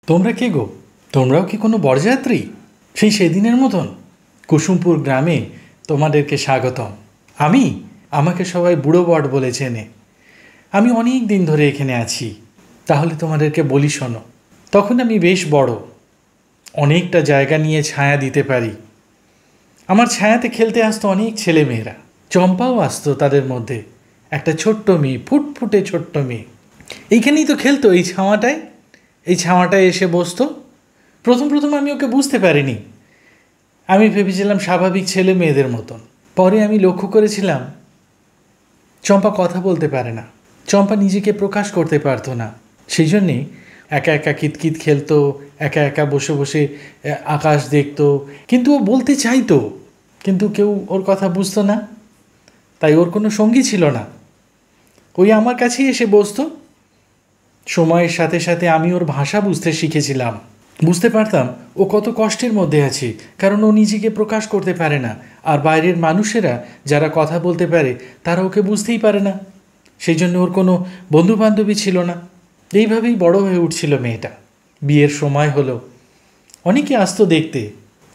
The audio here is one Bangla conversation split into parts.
তোমরা কে গো? তোমরাও কি কোনো বরযাত্রী? সেই সেদিনের মতন কুসুমপুর গ্রামে তোমাদেরকে স্বাগতম। আমাকে সবাই বুড়ো বট বলে চেনে। আমি অনেক দিন ধরে এখানে আছি। তাহলে তোমাদেরকে বলি শোনো। তখন আমি বেশ বড়, অনেকটা জায়গা নিয়ে ছায়া দিতে পারি। আমার ছায়াতে খেলতে আসতো অনেক ছেলেমেয়েরা। চম্পাও আসতো তাদের মধ্যে, একটা ছোট্ট মেয়ে, ফুটফুটে ছোট্ট মেয়ে। এইখানেই তো খেলতো, এই ছাওয়াটায় এসে বসতো। প্রথম আমি ওকে বুঝতে পারিনি। আমি ভেবেছিলাম স্বাভাবিক ছেলে মেয়েদের মতন। পরে আমি লক্ষ্য করেছিলাম চম্পা কথা বলতে পারে না, চম্পা নিজেকে প্রকাশ করতে পারতো না। সেই জন্যে একা একা কিতকিত খেলতো, একা একা বসে বসে আকাশ দেখতো। কিন্তু ও বলতে চাইতো, কিন্তু কেউ ওর কথা বুঝতো না। তাই ওর কোনো সঙ্গী ছিল না। ওই আমার কাছেই এসে বসতো। সময়ের সাথে সাথে আমি ওর ভাষা বুঝতে শিখেছিলাম। বুঝতে পারতাম ও কত কষ্টের মধ্যে আছে, কারণ ও নিজেকে প্রকাশ করতে পারে না। আর বাইরের মানুষেরা যারা কথা বলতে পারে তারা ওকে বুঝতেই পারে না। সেই জন্য ওর কোনো বন্ধুবান্ধবী ছিল না। এইভাবেই বড় হয়ে উঠছিল মেয়েটা। বিয়ের সময় হলো, অনেকে আসতো দেখতে,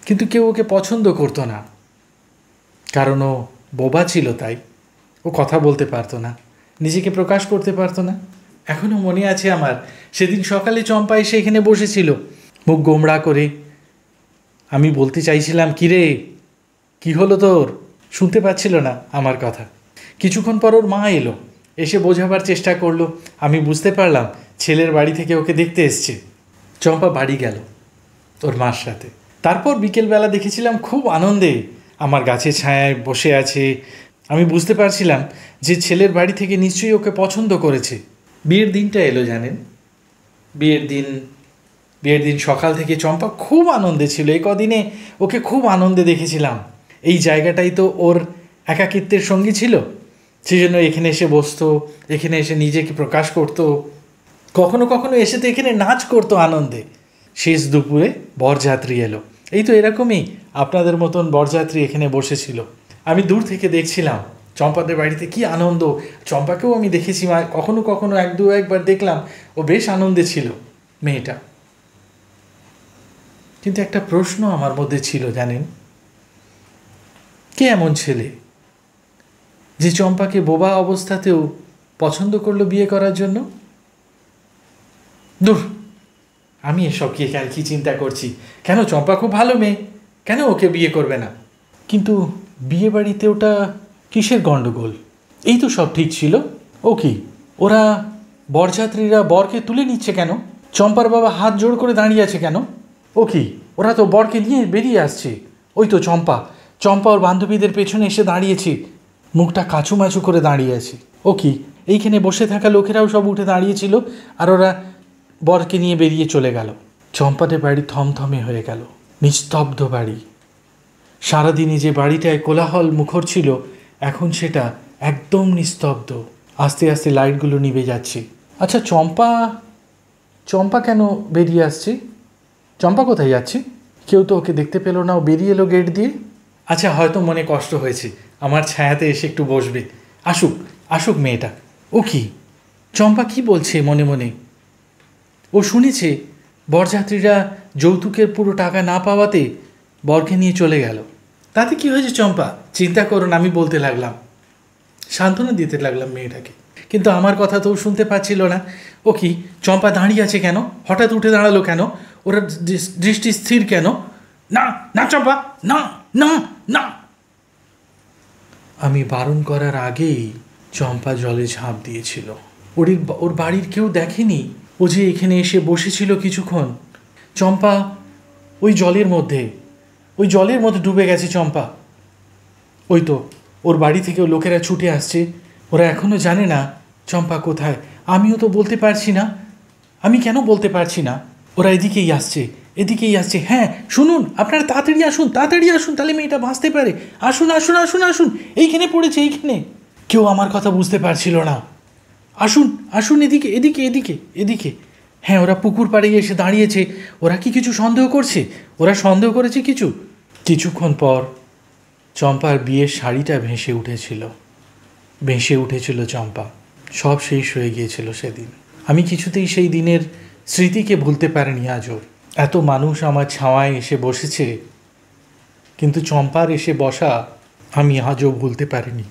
কিন্তু কেউ ওকে পছন্দ করতো না, কারণ ও বোবা ছিল। তাই ও কথা বলতে পারতো না, নিজেকে প্রকাশ করতে পারতো না। এখনও মনে আছে আমার, সেদিন সকালে চম্পা এসে এখানে বসেছিল মুখ গোমড়া করে। আমি বলতে চাইছিলাম, কিরে কি হলো তোর? শুনতে পাচ্ছিল না আমার কথা। কিছুক্ষণ পর ওর মা এলো, এসে বোঝাবার চেষ্টা করলো। আমি বুঝতে পারলাম ছেলের বাড়ি থেকে ওকে দেখতে এসছে। চম্পা বাড়ি গেল ওর মার সাথে। তারপর বিকেলবেলা দেখেছিলাম খুব আনন্দে আমার গাছের ছায়ায় বসে আছে। আমি বুঝতে পারছিলাম যে ছেলের বাড়ি থেকে নিশ্চয়ই ওকে পছন্দ করেছে। বিয়ের দিনটা এলো জানেন। বিয়ের দিন সকাল থেকে চম্পা খুব আনন্দে ছিল। এই কদিনে ওকে খুব আনন্দে দেখেছিলাম। এই জায়গাটাই তো ওর একাকিত্বের সঙ্গী ছিল। সেই জন্য এখানে এসে বসতো, এখানে এসে নিজেকে প্রকাশ করতো। কখনো কখনো এসে তো এখানে নাচ করতো আনন্দে। শেষ দুপুরে বরযাত্রী এলো। এই তো এরকমই আপনাদের মতন বরযাত্রী এখানে বসেছিল। আমি দূর থেকে দেখছিলাম চম্পাদের বাড়িতে কি আনন্দ। চম্পাকেও আমি দেখেছি, কখনো কখনো একবার দেখলাম ও বেশ আনন্দে ছিল মেয়েটা। কিন্তু একটা প্রশ্ন আমার মধ্যে ছিল জানেন, কে এমন ছেলে যে চম্পাকে বোবা অবস্থাতেও পছন্দ করলো বিয়ে করার জন্য? দূর, আমি এসব কি চিন্তা করছি। কেন? চম্পা খুব ভালো মেয়ে, কেন ওকে বিয়ে করবে না? কিন্তু বিয়ে বাড়িতে ওটা কিসের গণ্ডগোল? এই তো সব ঠিক ছিল। ও কি, ওরা বরযাত্রীরা বরকে তুলে নিচ্ছে কেন? চম্পার বাবা হাত জোড় করে দাঁড়িয়ে আছে কেন? ও কি, ওরা তো বরকে নিয়ে বেরিয়ে আসছে। ওই তো চম্পা ওর বান্ধবীদের পেছনে এসে দাঁড়িয়েছে, মুখটা কাচুমাচু করে দাঁড়িয়ে আছে। ও কি, এইখানে বসে থাকা লোকেরাও সব উঠে দাঁড়িয়েছিল, আর ওরা বরকে নিয়ে বেরিয়ে চলে গেল। চম্পাদের বাড়ি থমথমে হয়ে গেল, নিস্তব্ধ বাড়ি। সারাদিনে যে বাড়িটায় কোলাহল মুখর ছিল, এখন সেটা একদম নিস্তব্ধ। আস্তে আস্তে লাইটগুলো নিভে যাচ্ছে। আচ্ছা, চম্পা কেন বেরিয়ে আসছে? চম্পা কোথায় যাচ্ছে? কেউ তো ওকে দেখতে পেল না, ও বেরিয়ে এলো গেট দিয়ে। আচ্ছা, হয়তো মনে কষ্ট হয়েছে, আমার ছায়াতে এসে একটু বসবে। আসুক মেয়েটা। ও কি, চম্পা কি বলছে মনে মনে? ও শুনেছে বরযাত্রীরা যৌতুকের পুরো টাকা না পাওয়াতে বরকে নিয়ে চলে গেল। তাতে কি হয়েছে চম্পা? চিন্তা করুন, আমি বলতে লাগলাম, সান্ত্বনা দিতে লাগলাম মেয়েটাকে। কিন্তু আমার কথা তো শুনতে পাচ্ছিল না। ও কি, চম্পা দাঁড়িয়ে আছে কেন? হঠাৎ উঠে দাঁড়ালো কেন? ওরা দৃষ্টি স্থির কেন? না না চম্পা, না না না। আমি বারণ করার আগেই চম্পা জলে ঝাঁপ দিয়েছিল। ওর বাড়ির কেউ দেখেনি ও যে এখানে এসে বসেছিল কিছুক্ষণ। চম্পা ওই জলের মধ্যে ডুবে গেছে চম্পা। ওই তো ওর বাড়ি থেকেও লোকেরা ছুটে আসছে। ওরা এখনও জানে না চম্পা কোথায়। আমিও তো বলতে পারছি না। আমি কেন বলতে পারছি না? ওরা এদিকেই আসছে। হ্যাঁ শুনুন, আপনারা তাড়াতাড়ি আসুন, তাহলে মেয়েটা বাঁচতে পারে। আসুন, এইখানে পড়েছে, এইখানে। কেউ আমার কথা বুঝতে পারছিল না। আসুন এদিকে। হ্যাঁ, ওরা পুকুর পাড়ে এসে দাঁড়িয়েছে। ওরা কি কিছু সন্দেহ করছে? ওরা সন্দেহ করেছে কিছু। কিছুক্ষণ পর চম্পার বিয়ের শাড়িটা ভেসে উঠেছিল চম্পা। সব শেষ হয়ে গিয়েছিল সেদিন। আমি কিছুতেই সেই দিনের স্মৃতিকে ভুলতে পারিনি আজও। এত মানুষ আমার ছাওয়ায় এসে বসেছে, কিন্তু চম্পার এসে বসা আমি আজও ভুলতে পারিনি।